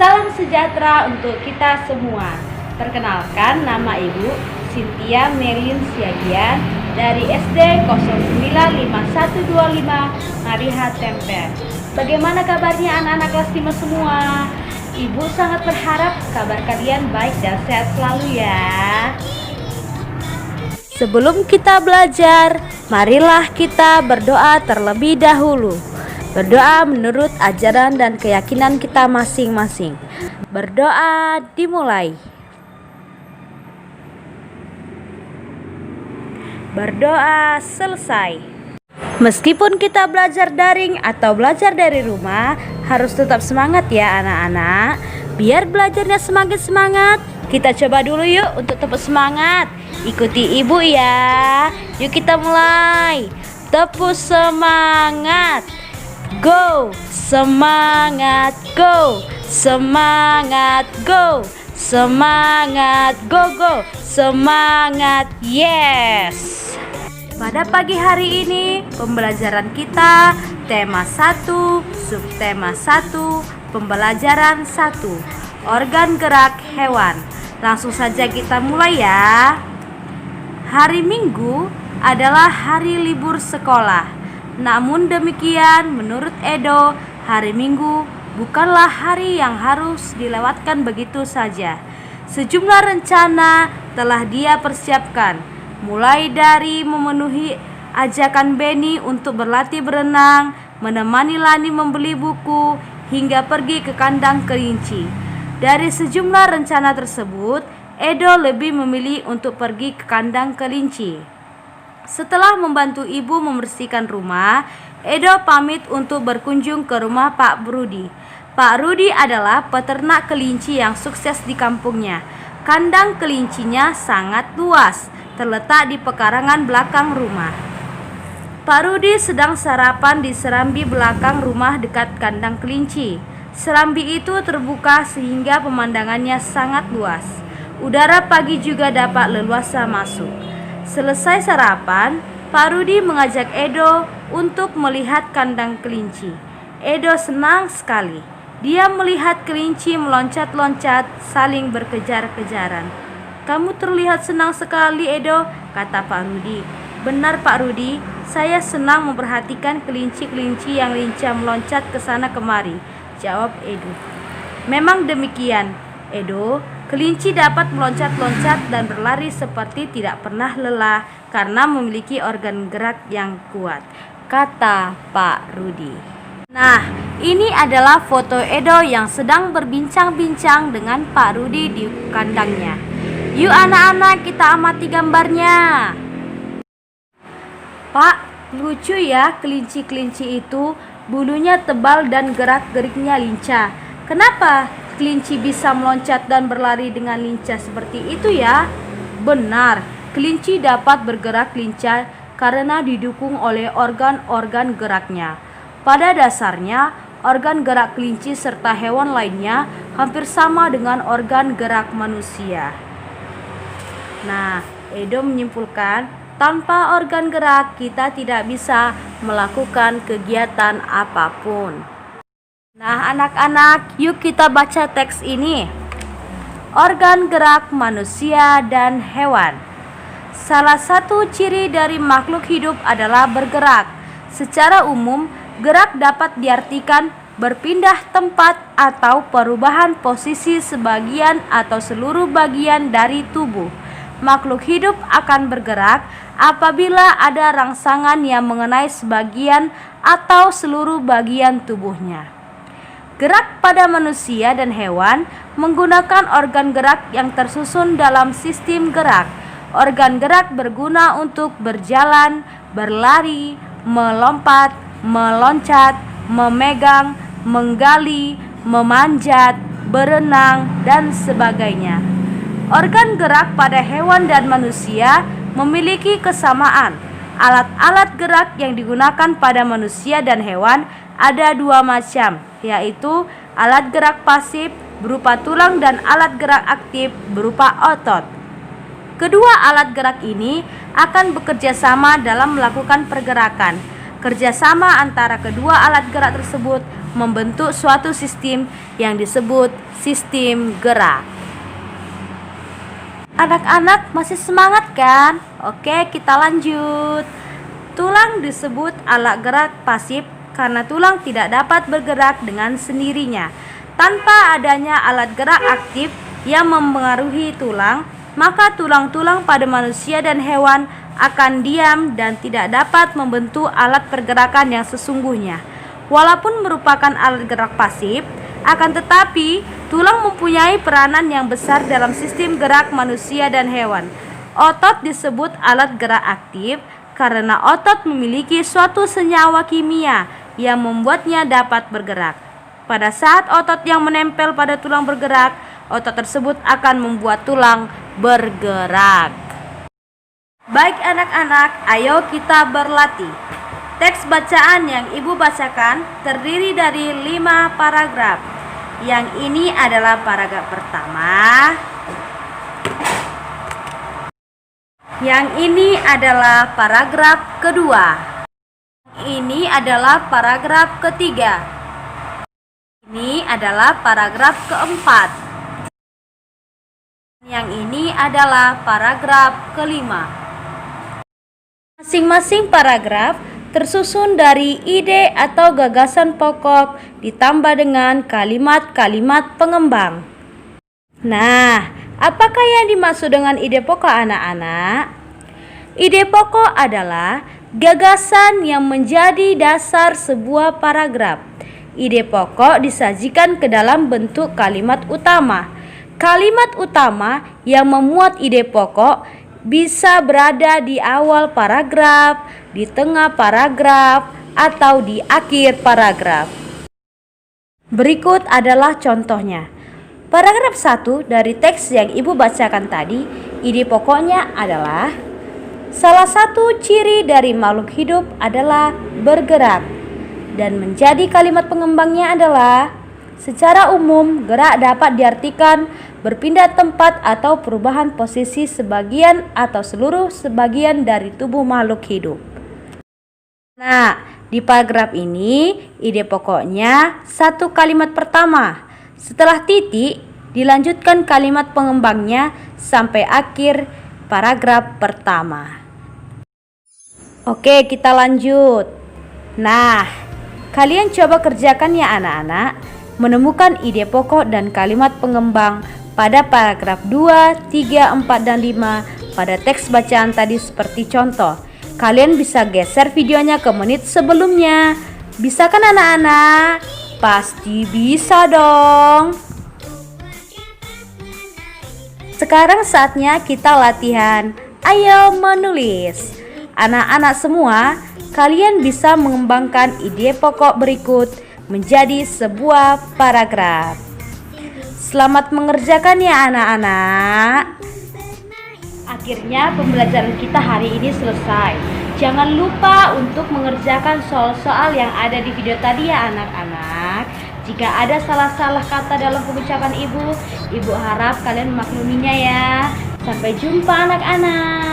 Salam sejahtera untuk kita semua. Perkenalkan, nama Ibu Cynthia Melin Siagian dari SD 095125 Mariha Tempe. Bagaimana kabarnya anak-anak kelas 5 semua? Ibu sangat berharap kabar kalian baik dan sehat selalu ya. Sebelum kita belajar, marilah kita berdoa terlebih dahulu. Berdoa menurut ajaran dan keyakinan kita masing-masing. Berdoa dimulai. Berdoa selesai. Meskipun kita belajar daring atau belajar dari rumah, harus tetap semangat ya anak-anak. Biar belajarnya semakin semangat, kita coba dulu yuk untuk tetap semangat. Ikuti ibu ya. Yuk kita mulai. Tepuk semangat. Go, semangat, go, semangat, go, semangat, go, go, semangat, yes. Pada pagi hari ini, pembelajaran kita tema 1, subtema 1, pembelajaran 1, organ gerak hewan. Langsung saja kita mulai ya. Hari Minggu adalah hari libur sekolah. Namun demikian, menurut Edo, hari Minggu bukanlah hari yang harus dilewatkan begitu saja. Sejumlah rencana telah dia persiapkan, mulai dari memenuhi ajakan Benny untuk berlatih berenang, menemani Lani membeli buku, hingga pergi ke kandang kelinci. Dari sejumlah rencana tersebut, Edo lebih memilih untuk pergi ke kandang kelinci. Setelah membantu ibu membersihkan rumah, Edo pamit untuk berkunjung ke rumah Pak Rudi. Pak Rudi adalah peternak kelinci yang sukses di kampungnya. Kandang kelincinya sangat luas, terletak di pekarangan belakang rumah. Pak Rudi sedang sarapan di serambi belakang rumah dekat kandang kelinci. Serambi itu terbuka sehingga pemandangannya sangat luas. Udara pagi juga dapat leluasa masuk. Selesai sarapan, Pak Rudi mengajak Edo untuk melihat kandang kelinci. Edo senang sekali. Dia melihat kelinci meloncat-loncat, saling berkejar-kejaran. "Kamu terlihat senang sekali, Edo," kata Pak Rudi. "Benar, Pak Rudi, saya senang memperhatikan kelinci-kelinci yang lincah meloncat ke sana kemari," jawab Edo. "Memang demikian, Edo. Kelinci dapat meloncat-loncat dan berlari seperti tidak pernah lelah karena memiliki organ gerak yang kuat," kata Pak Rudi. Nah, ini adalah foto Edo yang sedang berbincang-bincang dengan Pak Rudi di kandangnya. Yuk anak-anak, kita amati gambarnya. "Pak, lucu ya kelinci-kelinci itu, bulunya tebal dan gerak-geriknya lincah. Kenapa kelinci bisa meloncat dan berlari dengan lincah seperti itu ya?" "Benar, kelinci dapat bergerak lincah karena didukung oleh organ-organ geraknya. Pada dasarnya, organ gerak kelinci serta hewan lainnya hampir sama dengan organ gerak manusia." Nah, Edo menyimpulkan, tanpa organ gerak kita tidak bisa melakukan kegiatan apapun. Nah anak-anak, yuk kita baca teks ini. Organ gerak manusia dan hewan. Salah satu ciri dari makhluk hidup adalah bergerak. Secara umum, gerak dapat diartikan berpindah tempat atau perubahan posisi sebagian atau seluruh bagian dari tubuh. Makhluk hidup akan bergerak apabila ada rangsangan yang mengenai sebagian atau seluruh bagian tubuhnya. Gerak pada manusia dan hewan menggunakan organ gerak yang tersusun dalam sistem gerak. Organ gerak berguna untuk berjalan, berlari, melompat, meloncat, memegang, menggali, memanjat, berenang, dan sebagainya. Organ gerak pada hewan dan manusia memiliki kesamaan. Alat-alat gerak yang digunakan pada manusia dan hewan ada dua macam, yaitu alat gerak pasif berupa tulang dan alat gerak aktif berupa otot. Kedua alat gerak ini akan bekerja sama dalam melakukan pergerakan. Kerjasama antara kedua alat gerak tersebut membentuk suatu sistem yang disebut sistem gerak. Anak-anak masih semangat kan? Oke, kita lanjut. Tulang disebut alat gerak pasif karena tulang tidak dapat bergerak dengan sendirinya. Tanpa adanya alat gerak aktif yang mempengaruhi tulang, maka tulang-tulang pada manusia dan hewan akan diam dan tidak dapat membentuk alat pergerakan yang sesungguhnya. Walaupun merupakan alat gerak pasif, akan tetapi tulang mempunyai peranan yang besar dalam sistem gerak manusia dan hewan. Otot disebut alat gerak aktif karena otot memiliki suatu senyawa kimia yang membuatnya dapat bergerak. Pada saat otot yang menempel pada tulang bergerak, otot tersebut akan membuat tulang bergerak. Baik anak-anak, ayo kita berlatih. Teks bacaan yang Ibu bacakan terdiri dari 5 paragraf. Yang ini adalah paragraf pertama. Yang ini adalah paragraf kedua. Ini adalah paragraf ketiga. Ini adalah paragraf keempat. Yang ini adalah paragraf kelima. Masing-masing paragraf tersusun dari ide atau gagasan pokok ditambah dengan kalimat-kalimat pengembang. Nah, apakah yang dimaksud dengan ide pokok anak-anak? Ide pokok adalah gagasan yang menjadi dasar sebuah paragraf. Ide pokok disajikan ke dalam bentuk kalimat utama. Kalimat utama yang memuat ide pokok bisa berada di awal paragraf, di tengah paragraf, atau di akhir paragraf. Berikut adalah contohnya. Paragraf 1 dari teks yang Ibu bacakan tadi, ide pokoknya adalah salah satu ciri dari makhluk hidup adalah bergerak. Dan menjadi kalimat pengembangnya adalah secara umum, gerak dapat diartikan berpindah tempat atau perubahan posisi sebagian atau seluruh sebagian dari tubuh makhluk hidup. Nah, di paragraf ini, ide pokoknya satu kalimat pertama. Setelah titik, dilanjutkan kalimat pengembangnya sampai akhir paragraf pertama. Oke, kita lanjut. Nah, kalian coba kerjakan ya anak-anak, menemukan ide pokok dan kalimat pengembang pada paragraf 2, 3, 4, dan 5 pada teks bacaan tadi seperti contoh. Kalian bisa geser videonya ke menit sebelumnya. Bisa kan anak-anak? Pasti bisa dong. Sekarang saatnya kita latihan. Ayo menulis. Anak-anak semua, kalian bisa mengembangkan ide pokok berikut menjadi sebuah paragraf. Selamat mengerjakan ya anak-anak. Akhirnya pembelajaran kita hari ini selesai. Jangan lupa untuk mengerjakan soal-soal yang ada di video tadi ya anak-anak. Jika ada salah-salah kata dalam pengucapan Ibu harap kalian memakluminya ya. Sampai jumpa anak-anak.